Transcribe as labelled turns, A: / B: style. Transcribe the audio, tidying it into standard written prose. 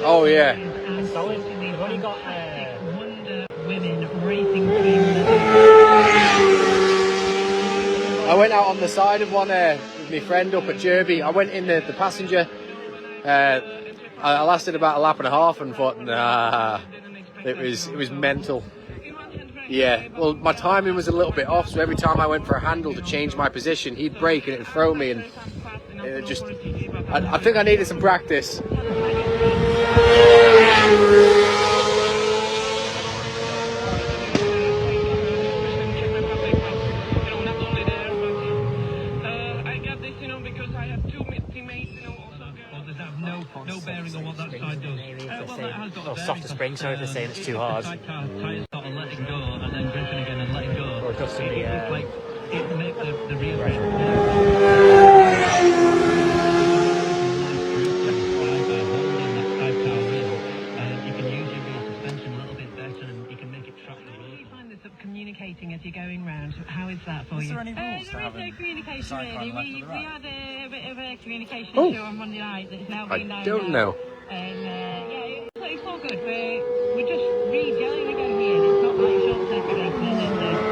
A: Oh yeah.
B: So we've only got Wonder Women racing team.
A: I went out on the side of one with my friend up at Derby. I went in the passenger. I lasted about a lap and a half and thought, nah, it was mental. Yeah, well, my timing was a little bit off, so every time I went for a handle to change my position, he'd brake and it'd throw me, and it just, I think I needed some practice.
C: No bearing on what that side does.
B: Well, softer spring, sorry for saying it's too hard.
C: Sidecar tyres start letting go and then gripping again and letting go.
B: Or just the
C: It makes the rear communicating as you're going round. How is that for you?
D: Is there any rules to having
E: no communication really. We had a bit of a communication
A: Oh.
E: issue on Monday night that's now been known
A: I don't know.
E: And yeah, it's all good. We're just re-gelling again here. It's not like short circulating.